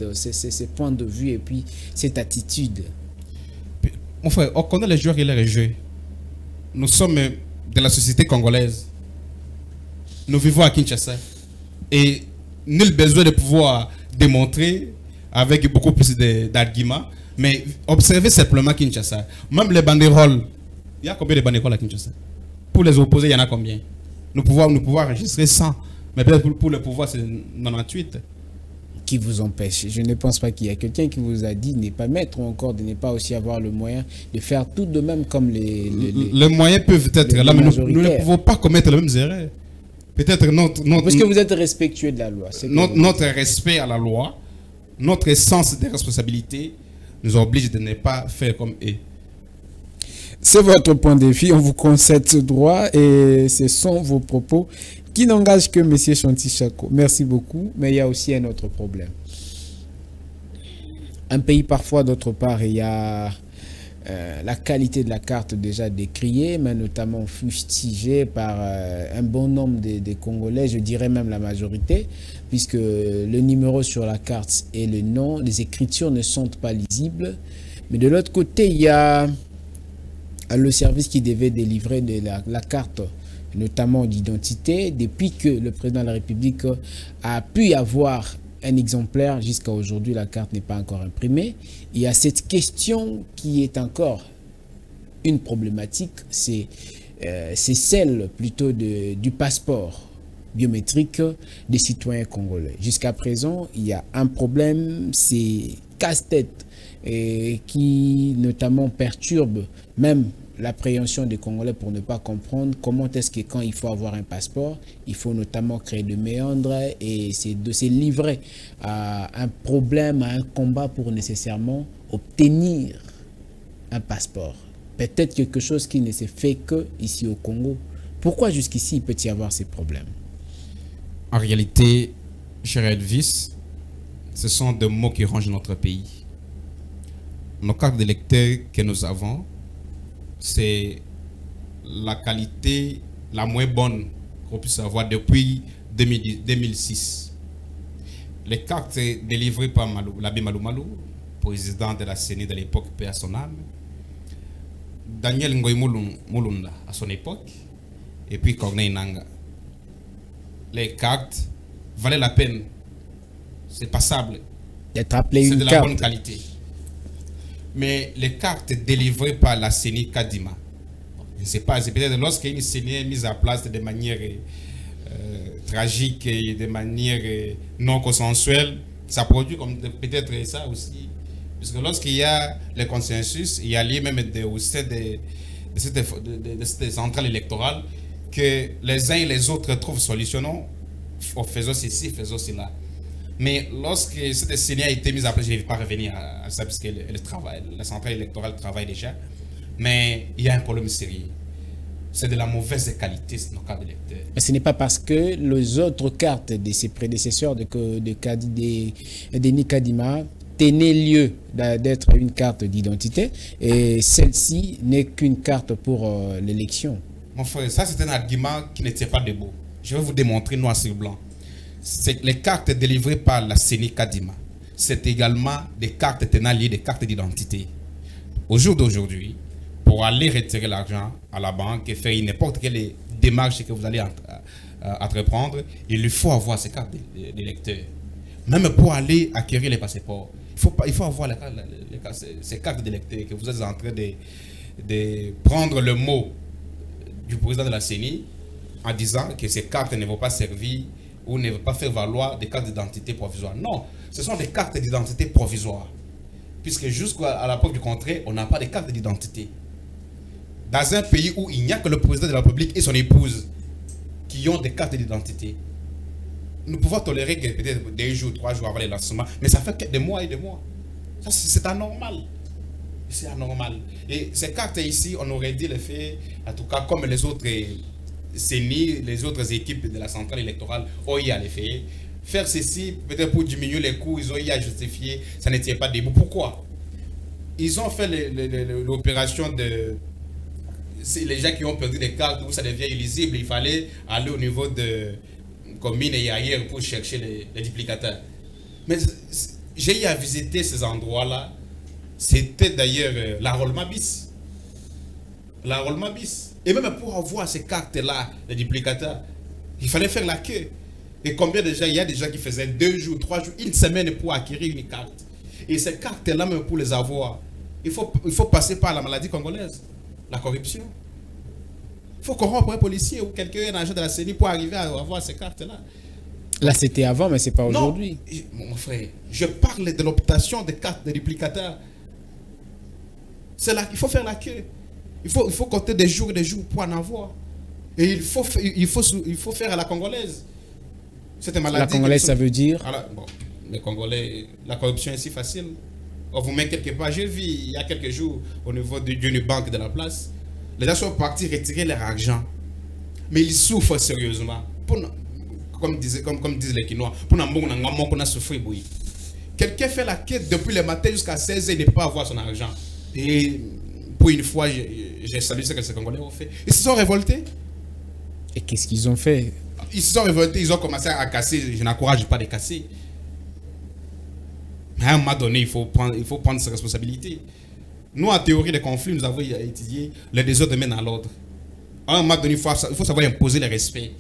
points de vue et puis cette attitude? Mon frère, on connaît les joueurs et les jeux. Nous sommes de la société congolaise. Nous vivons à Kinshasa. Et nul besoin de pouvoir démontrer avec beaucoup plus d'arguments. Mais observez simplement Kinshasa. Même les banderoles. Il y a combien de banderoles à Kinshasa? Pour les opposés, il y en a combien? Nous pouvons enregistrer 100. Mais peut-être pour le pouvoir, c'est 98. Qui vous empêche? Je ne pense pas qu'il y a quelqu'un qui vous a dit de ne pas mettre ou encore de ne pas aussi avoir le moyen de faire tout de même comme les moyens peuvent être là, mais nous ne pouvons pas commettre les mêmes erreurs. peut-être Parce que vous êtes respectueux de la loi. Notre respect à la loi, notre sens des responsabilités nous oblige de ne pas faire comme eux. C'est votre point de vue, on vous concède ce droit et ce sont vos propos qui n'engagent que M. Chanty Chako. Merci beaucoup, mais il y a aussi un autre problème. Un pays parfois, d'autre part, il y a la qualité de la carte déjà décriée, mais notamment fustigée par un bon nombre des Congolais, je dirais même la majorité, puisque le numéro sur la carte et le nom, les écritures ne sont pas lisibles. Mais de l'autre côté, il y a le service qui devait délivrer la carte, notamment d'identité, depuis que le président de la République a pu avoir un exemplaire. Jusqu'à aujourd'hui, la carte n'est pas encore imprimée. Il y a cette question qui est encore une problématique, c'est celle plutôt du passeport biométrique des citoyens congolais. Jusqu'à présent, il y a un problème, c'est casse-tête qui notamment perturbe même l'appréhension des Congolais pour ne pas comprendre comment est-ce que quand il faut avoir un passeport, il faut notamment créer de méandres et c'est de se livrer à un problème, à un combat pour nécessairement obtenir un passeport. Peut-être quelque chose qui ne s'est fait que ici au Congo. Pourquoi jusqu'ici il peut y avoir ces problèmes? En réalité, cher Elvis, ce sont des mots qui rongent notre pays. Nos cartes d'électeurs que nous avons, c'est la qualité la moins bonne qu'on puisse avoir depuis 2006. Les cartes délivrées par l'abbé Malou Malou, président de la CENI de l'époque, paix à son âme, Daniel Ngoy Mulunda à son époque, et puis Corneille Nanga. Les cartes valaient la peine, c'est passable, d'être appelé c'est une de la carte. bonne qualité. Mais les cartes délivrées par la CENI Kadima, je ne sais pas, c'est peut-être lorsqu'une CENI est mise en place de manière tragique et de manière non consensuelle, ça produit comme peut-être ça aussi. Parce que lorsqu'il y a le consensus, il y a lieu même au sein de cette centrale électorale que les uns et les autres trouvent solution, faisons ceci, faisons cela. Mais lorsque cette CENI a été mise en place, je ne vais pas revenir à ça parce que la centrale électorale travaille déjà. Mais il y a un problème sérieux. C'est de la mauvaise qualité, nos cartes d'électeurs. Mais ce n'est pas parce que les autres cartes de ses prédécesseurs de Denis Kadima tenaient lieu d'être une carte d'identité et celle-ci n'est qu'une carte pour l'élection. Mon frère, ça c'est un argument qui ne tient pas debout. Je vais vous démontrer noir sur blanc. Les cartes délivrées par la CENI Kadima, c'est également des cartes tenant lieu des cartes d'identité. Au jour d'aujourd'hui, pour aller retirer l'argent à la banque et faire n'importe quelle démarche que vous allez entreprendre, il lui faut avoir ces cartes d'électeurs. Même pour aller acquérir les passeports, il faut avoir ces cartes d'électeurs que vous êtes en train de prendre le mot du président de la CENI en disant que ces cartes ne vont pas servir ou ne vont pas faire valoir des cartes d'identité provisoires. Non, ce sont des cartes d'identité provisoires. Puisque jusqu'à la preuve du contraire, on n'a pas de cartes d'identité. Dans un pays où il n'y a que le président de la République et son épouse qui ont des cartes d'identité, nous pouvons tolérer que peut-être 2 jours, 3 jours avant le lancement, mais ça fait que des mois et des mois. Ça, c'est anormal. C'est anormal. Et ces cartes ici, on aurait dit le fait, en tout cas comme les autres CENI, les autres équipes de la centrale électorale ont eu à les faire. Faire ceci, peut-être pour diminuer les coûts, ils ont eu à justifier, ça ne tient pas debout. Pourquoi? Ils ont fait l'opération de... Les gens qui ont perdu des cartes où ça devient illisible, il fallait aller au niveau de communes et ailleurs pour chercher les duplicateurs. Mais j'ai eu à visiter ces endroits-là. C'était d'ailleurs la Rolmabis. La Rolmabis. Et même pour avoir ces cartes-là, les duplicateurs, il fallait faire la queue. Et combien déjà, il y a des gens qui faisaient 2 jours, 3 jours, 1 semaine pour acquérir une carte. Et ces cartes-là, même pour les avoir, il faut passer par la maladie congolaise, la corruption. Il faut corrompre un policier ou quelqu'un, un agent de la CENI pour arriver à avoir ces cartes-là. Là, c'était avant, mais ce n'est pas aujourd'hui. Mon frère, je parle de l'obtention des cartes de duplicateurs. C'est là qu'il faut faire la queue. Il faut compter des jours et des jours pour en avoir. Et il faut faire à la congolaise. C'est une maladie. La congolaise, ça veut dire? Bon, les Congolais, la corruption est si facile. On vous met quelque part. J'ai vu il y a quelques jours au niveau d'une banque de la place, les gens sont partis retirer leur argent. Mais ils souffrent sérieusement. Comme disent les Quinois, quelqu'un fait la quête depuis le matin jusqu'à 16h et ne pas avoir son argent. Et pour une fois, j'ai salué ce que ces Congolais ont fait. Ils se sont révoltés. Et qu'est-ce qu'ils ont fait? Ils se sont révoltés, ils ont commencé à casser. Je n'encourage pas de casser. Mais à un moment donné, il faut prendre ses responsabilités. Nous, en théorie des conflits, nous avons étudié les désordres mènent à l'ordre. À un moment donné, il faut savoir imposer le respect.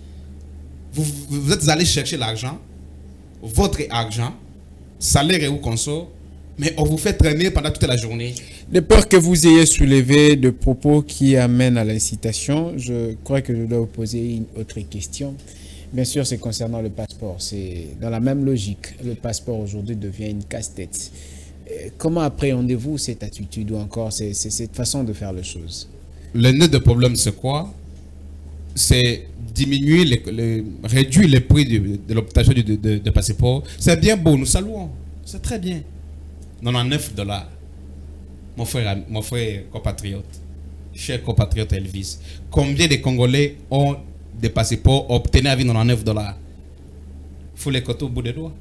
Vous êtes allés chercher l'argent, votre argent, salaire et où qu'on sort, mais on vous fait traîner pendant toute la journée. De peur que vous ayez soulevé de propos qui amènent à l'incitation, je crois que je dois vous poser une autre question. Bien sûr, c'est concernant le passeport. C'est dans la même logique. Le passeport aujourd'hui devient une casse-tête. Comment appréhendez-vous cette attitude ou encore cette façon de faire les choses? Le nœud de problème, c'est quoi? C'est diminuer, réduire les prix de l'obtention de passeport. C'est bien beau, nous saluons. C'est très bien. 99 $. Mon frère compatriote, cher compatriote Elvis, combien de Congolais ont des passeports obtenus avec 99 $? Il faut les compter au bout des doigts.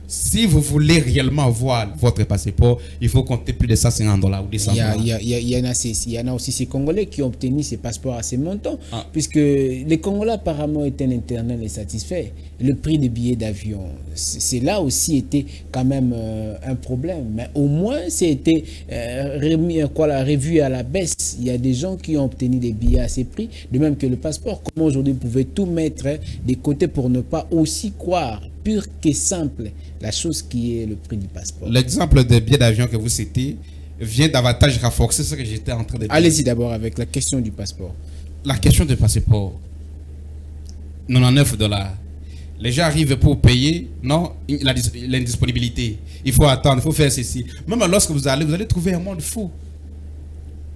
Si vous voulez réellement avoir votre passeport, il faut compter plus de 150 $ ou 200 $. Il y en a aussi ces Congolais qui ont obtenu ces passeports à ces montants, puisque les Congolais apparemment étaient internels et satisfaits. Le prix des billets d'avion, c'est là aussi était quand même un problème. Mais au moins, c'était revu à la baisse. Il y a des gens qui ont obtenu des billets à ces prix, de même que le passeport. Comment aujourd'hui vous pouvez tout mettre de côté pour ne pas aussi croire pur que simple la chose qui est le prix du passeport? L'exemple des billets d'avion que vous citez vient davantage renforcer ce que j'étais en train de dire. Allez-y d'abord avec la question du passeport. La question du passeport, 99 $. Les gens arrivent pour payer, non, l'indisponibilité. Il faut attendre, il faut faire ceci. Même lorsque vous allez trouver un monde fou.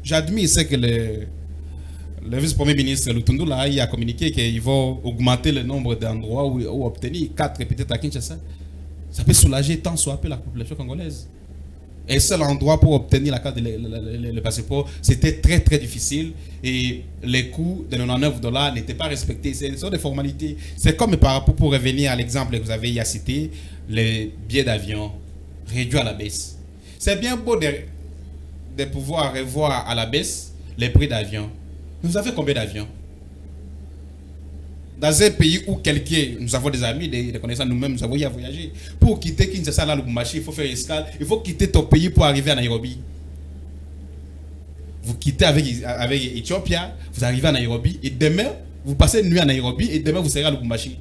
J'admire ce que le vice-premier ministre Lutundu là, il a communiqué qu'il va augmenter le nombre d'endroits où obtenir 4 peut-être à Kinshasa. Ça peut soulager tant soit peu la population congolaise. Et seul endroit pour obtenir la carte, le passeport, c'était très très difficile et les coûts de 99 $ n'étaient pas respectés. Ce sont des formalités. C'est comme par rapport, pour revenir à l'exemple que vous avez cité, les billets d'avion réduits à la baisse. C'est bien beau de pouvoir revoir à la baisse les prix d'avion. Vous avez combien d'avions? Dans un pays où quelqu'un, nous avons des amis, des connaissances, nous-mêmes, nous avons y à voyager. Pour quitter Kinshasa, là, Lubumbashi, il faut faire escale. Il faut quitter ton pays pour arriver à Nairobi. Vous quittez avec Éthiopie, vous arrivez à Nairobi, et demain, vous passez une nuit à Nairobi, et demain, vous serez à Lubumbashi.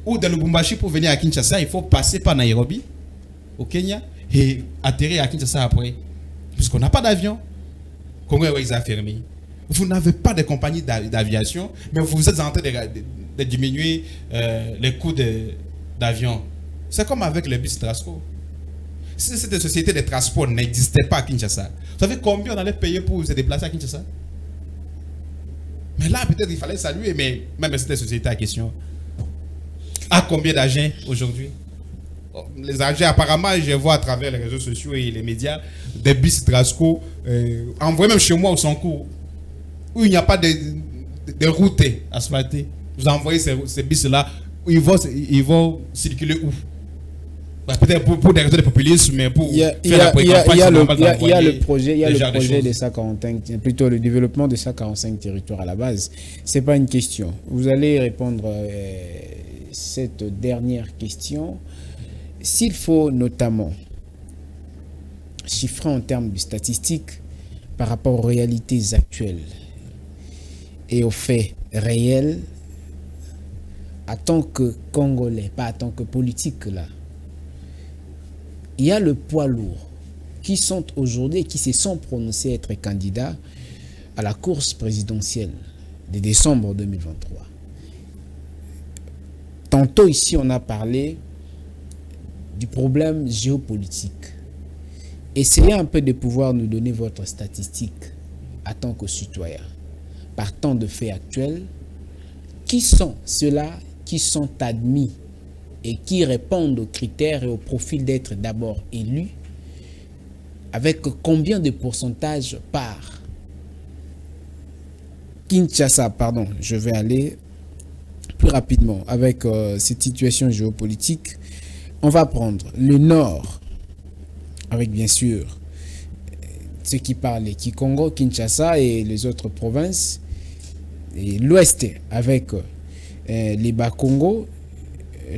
Ou de Lubumbashi, pour venir à Kinshasa, il faut passer par Nairobi, au Kenya, et atterrir à Kinshasa après. Puisqu'on n'a pas d'avion. Comment ils ont fermé? Vous n'avez pas de compagnie d'aviation, mais vous êtes en train de diminuer les coûts d'avion. C'est comme avec les bus Trasco. Si cette société de transport n'existait pas à Kinshasa, vous savez combien on allait payer pour se déplacer à Kinshasa? Mais là, peut-être il fallait saluer, mais même cette société à question. À combien d'agents aujourd'hui? Les agents, apparemment, je vois à travers les réseaux sociaux et les médias, des bus Trasco, envoyés même chez moi au Sancourt, où il n'y a pas de route asphaltée. Vous envoyez ces bus-là, ils vont circuler où? Peut-être pour des raisons de populisme, mais pour faire la campagne. Il y a le projet des 145, plutôt le développement de 145 territoires à la base. Ce n'est pas une question. Vous allez répondre à cette dernière question. S'il faut notamment chiffrer en termes de statistiques par rapport aux réalités actuelles et aux faits réels, en tant que Congolais, pas en tant que politique là, il y a le poids lourd qui sont aujourd'hui, qui se sont prononcés être candidats à la course présidentielle de décembre 2023. Tantôt ici, on a parlé du problème géopolitique. Essayez un peu de pouvoir nous donner votre statistique en tant que citoyen par tant de faits actuels, qui sont ceux-là qui sont admis et qui répondent aux critères et au profil d'être d'abord élus, avec combien de pourcentage par Kinshasa, pardon, je vais aller plus rapidement avec cette situation géopolitique. On va prendre le nord, avec bien sûr ceux qui parlent les Kikongo, Kinshasa et les autres provinces, et l'ouest avec les Bas-Congo,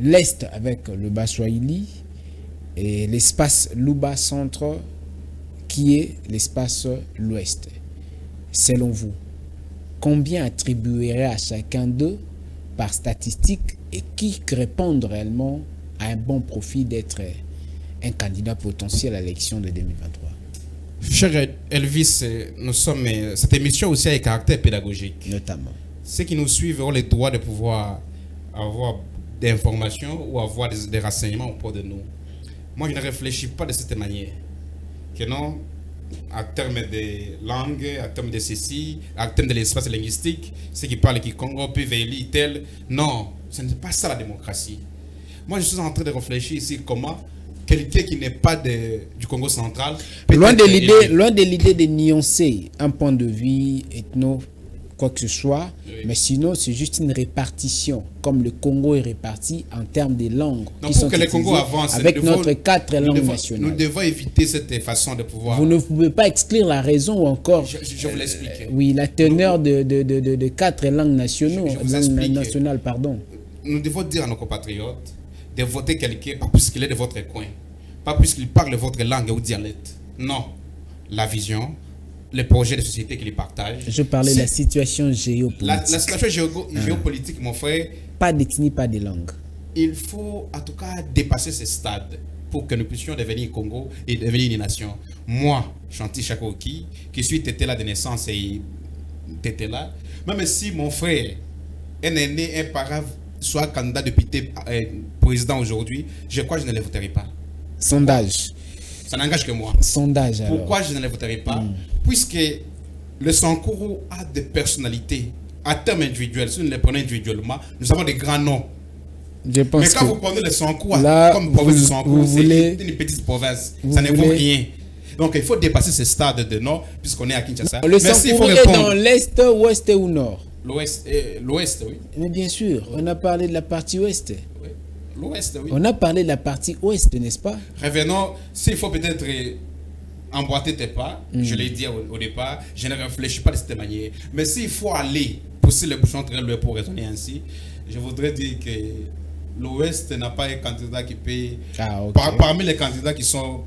l'est avec le Bas-Swahili et l'espace Luba centre qui est l'espace l'ouest. Selon vous, combien attribuerait à chacun d'eux par statistique et qui répondent réellement à un bon profil d'être un candidat potentiel à l'élection de 2023? Cher Elvis, cette émission aussi a un caractère pédagogique. Notamment. Ceux qui nous suivent ont le droit de pouvoir avoir des informations ou avoir des renseignements auprès de nous. Moi, je ne réfléchis pas de cette manière. Que non, à terme de langue, à terme de ceci, à terme de l'espace linguistique, ceux qui parlent Kikongo, Piveli, tel. Non, ce n'est pas ça la démocratie. Moi, je suis en train de réfléchir ici comment quelqu'un qui n'est pas du Congo central... Loin de l'idée de nuancer un point de vue ethno, quoi que ce soit, oui. Mais sinon, c'est juste une répartition, comme le Congo est réparti en termes de langues. Donc, pour que le Congo avance, avec notre 4 langues nationales. Nous devons éviter cette façon de pouvoir... Vous ne pouvez pas exclure la raison ou encore... Je vous l'explique. Oui, la teneur de 4 langues nationales. Nous devons dire à nos compatriotes de voter quelqu'un, pas puisqu'il est de votre coin, pas puisqu'il parle votre langue ou dialecte. Non, la vision, les projets de société qu'il partage. Je parlais de la situation géopolitique. La situation géopolitique, mon frère. Pas d'ethnie, pas de langue. Il faut en tout cas dépasser ce stade pour que nous puissions devenir Congo et devenir une nation. Moi, Chanty Chakoki, qui suis Tétéla de naissance et Tétéla, même si mon frère, un aîné, un parent, soit candidat député président aujourd'hui, je crois que je ne le voterai pas. Sondage. Ça n'engage que moi. Sondage alors. Pourquoi je ne le voterai pas? Puisque le Sankuru a des personnalités à terme individuel. Si nous les prenons individuellement, nous avons des grands noms. Je pense mais quand vous prenez le Sankuru comme province de Sankuru, c'est une petite province. Ça ne vaut rien. Donc il faut dépasser ce stade de nord puisqu'on est à Kinshasa. Le Sankuru est dans l'est, ouest ou nord? L'ouest, oui. Mais bien sûr, on a parlé de la partie ouest. Oui. L'ouest, oui. On a parlé de la partie ouest, n'est-ce pas? Revenons, s'il faut peut-être emboîter tes pas, je l'ai dit au départ, je ne réfléchis pas de cette manière. Mais s'il faut aller pousser le bouchon très loin pour raisonner ainsi, je voudrais dire que l'ouest n'a pas un candidat qui peut... Parmi les candidats qui sont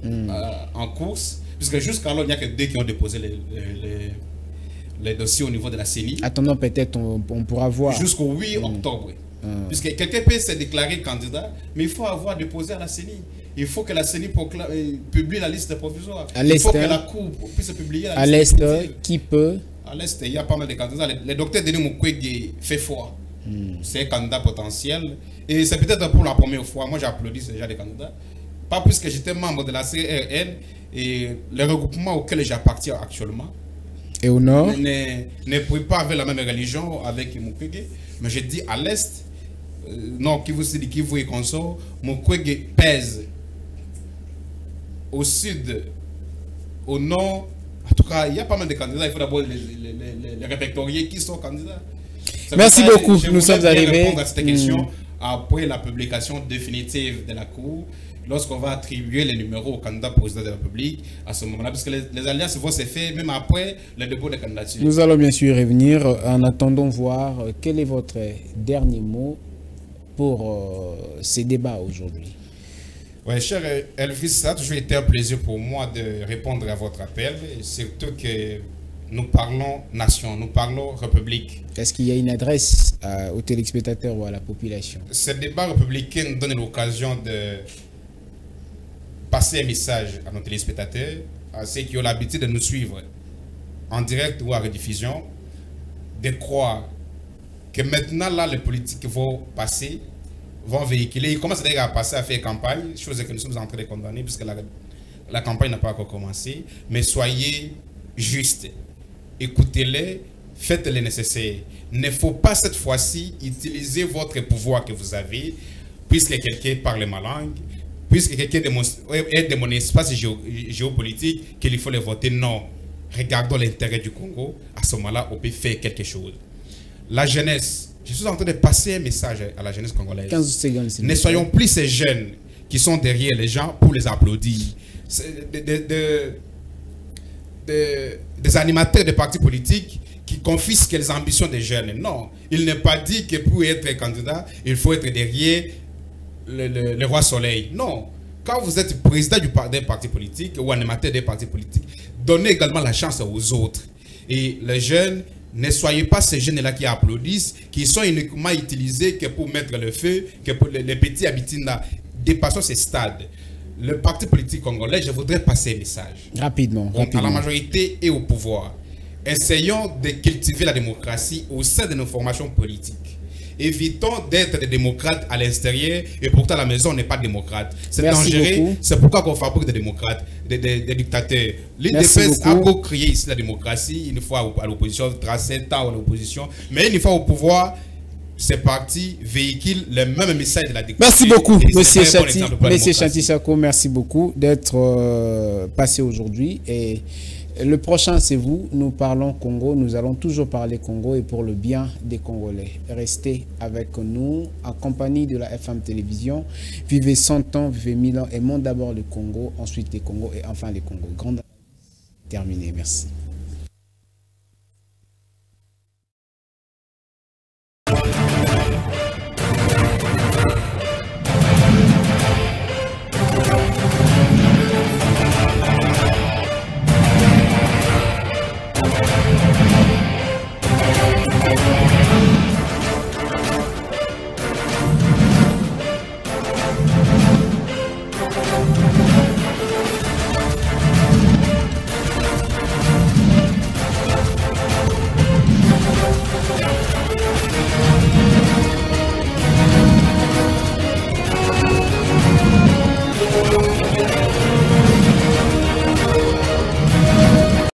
en course, puisque jusqu'alors, il n'y a que 2 qui ont déposé les dossiers au niveau de la CENI. Attendons, peut-être on pourra voir. Jusqu'au 8 octobre. Puisque quelqu'un peut se déclarer candidat, mais il faut avoir déposé à la CENI. Il faut que la CENI publie la liste provisoire. Il faut que la Cour puisse publier la liste. À l'Est, qui peut? À l'Est, il y a pas mal de candidats. Le docteur Denis Mukwege fait foi. C'est un candidat potentiel. Et c'est peut-être pour la première fois. Moi, j'applaudis déjà des candidats. Pas puisque j'étais membre de la CRN et le regroupement auquel j'appartiens actuellement. Et au nord? Ne prie pas avec la même religion avec Mukwege. Mais je dis à l'Est, non, Kivu et consort, Mukwege pèse. Au sud, au nord, en tout cas, il y a pas mal de candidats. Il faut d'abord les répertorier qui sont candidats. Merci beaucoup. Nous sommes arrivés. Répondre à cette question après la publication définitive de la Cour, lorsqu'on va attribuer les numéros au candidat président de la République à ce moment-là, parce que les alliances vont se faire même après le dépôt des candidatures. Nous allons bien sûr revenir. En attendant voir quel est votre dernier mot pour ces débats aujourd'hui. Oui, cher Elvis, ça a toujours été un plaisir pour moi de répondre à votre appel, et surtout que nous parlons nation, nous parlons république. Est-ce qu'il y a une adresse aux téléspectateurs ou à la population? Ce débat républicain nous donne l'occasion de passer un message à nos téléspectateurs, à ceux qui ont l'habitude de nous suivre en direct ou à rediffusion, de croire que maintenant, là, les politiques vont passer, vont véhiculer. Ils commencent d'ailleurs à passer à faire campagne, chose que nous sommes en train de condamner, puisque la campagne n'a pas encore commencé. Mais soyez justes. Écoutez-les, faites le nécessaire. Il ne faut pas cette fois-ci utiliser votre pouvoir que vous avez, puisque quelqu'un parle ma langue, puisque quelqu'un est de mon espace géopolitique, qu'il faut le voter. Non. Regardons l'intérêt du Congo. À ce moment-là, on peut faire quelque chose. La jeunesse, je suis en train de passer un message à la jeunesse congolaise. 15 secondes, ne soyons plus ces jeunes qui sont derrière les gens pour les applaudir. Des animateurs de partis politiques qui confisquent les ambitions des jeunes. Non, il n'est pas dit que pour être candidat, il faut être derrière le roi soleil. Non, quand vous êtes président d'un parti politique ou animateur d'un parti politique, donnez également la chance aux autres. Et les jeunes, ne soyez pas ces jeunes-là qui applaudissent, qui sont uniquement utilisés que pour mettre le feu, que pour les petits habitants là. Dépassons ces stades. Le parti politique congolais, je voudrais passer un message. Rapidement. À la majorité et au pouvoir. Essayons de cultiver la démocratie au sein de nos formations politiques. Évitons d'être des démocrates à l'extérieur et pourtant à la maison on n'est pas démocrate. C'est dangereux. C'est pourquoi on fabrique des démocrates, des dictateurs. L'IDPS a beau créer ici la démocratie, une fois à l'opposition, 37 ans à l'opposition, mais une fois au pouvoir, ces partis véhiculent le même message de la dictature. Merci beaucoup, Monsieur Chanty Sako, merci beaucoup d'être passé aujourd'hui. Et le prochain, c'est vous. Nous parlons Congo. Nous allons toujours parler Congo et pour le bien des Congolais. Restez avec nous en compagnie de la FM Télévision. Vivez 100 ans, vivez 1000 ans. Aimons d'abord le Congo, ensuite les Congo et enfin les Congo. Grande terminé. Merci.